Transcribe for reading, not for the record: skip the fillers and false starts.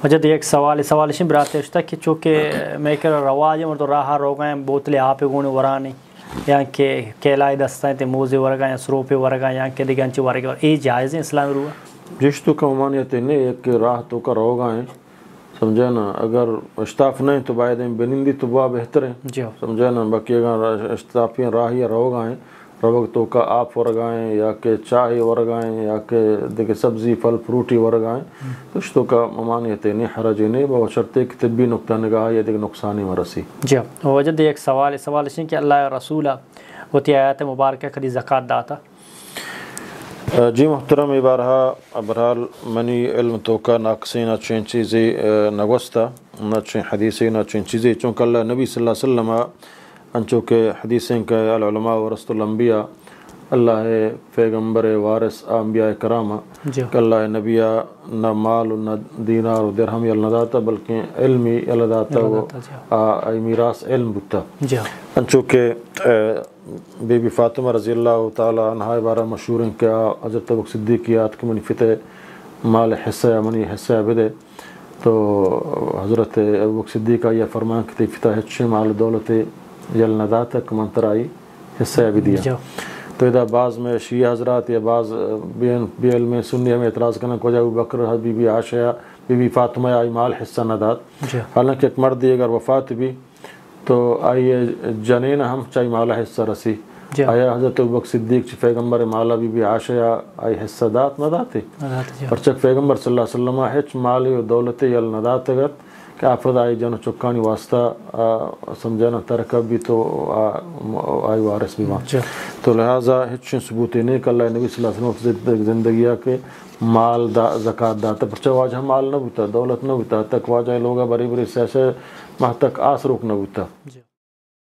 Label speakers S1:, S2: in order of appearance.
S1: وجد ایک سوال اسی برات اشتا کہ چونکہ میں کہ رواج ہے تو راہ روگائیں بوتلے آپ گونے ورانی یا کہ کیلائے دستائیں تے موزے ورگا یا سروپے ورگا یا کہ دیگه انچے ورگا یہ جائز ہے اسلام روح
S2: جشتو کا ممانعت نہیں ایک کہ راہ تو کا روگائیں سمجھے نا اگر اشتاف نہیں تو باید بنندی تو با بہتر ہے سمجھے نا باقی اگر اشتافی راہ یا روگائیں روگ تو کا آپ ورگائیں یا کہ چائے ورگائیں یا کہ دیکھے سبزی پھل فروٹی ورگائیں تو اس تو کا ممانعت نہیں حرج نہیں وہ شرطے کہ طبی نقطہ نگاہ یا دیکھ نقصانی مرسی
S1: جی وجد ایک سوال ہے کہ اللہ رسولہ ہوتی آیات مبارکہ کدی زکوٰۃ داتا
S2: جی محترم بارہا برحال منی علم تو کا ناقصی نہ چین چیزیں نگوستا نہ چین حدیثیں نہ چین چیزیں چونکہ اللہ نبی صلی اللہ علیہ وسلم انچو کہ حدیثیں کہ العلماء ورثۃ الانبیاء اللہ پیغمبر وارث انبیاء کرامہ کہ اللہ نبیہ نہ مال نہ دینار و درہم یل نہ داتا بلکہ علمی یل داتا وہ ای میراث علم بتا انچو کہ بی بی فاطمہ رضی اللہ تعالی عنہ بارہ مشہور ہیں کہ حضرت ابو بکر صدیقیات کے منی فتح مال حصہ منی حصہ بدے تو حضرت ابو بکر صدیقہ یہ فرمان کہ فتح ہچے مال دولت یل نہ داتا کہ منتر آئی حصہ بھی دیا تو ادھا بعض میں شیعہ حضرات یا بعض بی علم سنیہ میں اعتراض کرنا کو جائے ابو بکر بی بی عائشہ بی بی فاطمہ آئی مال حصہ نہ دات حالانکہ ایک مردی اگر وفات بھی تو آئیے جنین ہم چاہی مالا حصہ رسی آیا حضرت ابو بکر صدیق چی پیغمبر مالا بی بی عائشہ آئی حصہ دات نہ داتے پرچک پیغمبر صلی اللہ علیہ وسلم ہچ مالی و دولت یل نہ دات گت کہ آفرد آئی جنو چکانی واسطہ سمجھانا ترکب بھی تو آئی وارث بھی ماں تو لہٰذا ہچ ثبوتی نہیں کہ اللہ نبی صلی اللہ علیہ وسلم زندگیہ کے مال زکاة داتا پرچہ واجہ مال نہ بوتا دولت نہ بوتا تک واجہ لوگا بری بری سیسے ماہ تک آس روک نہ بوتا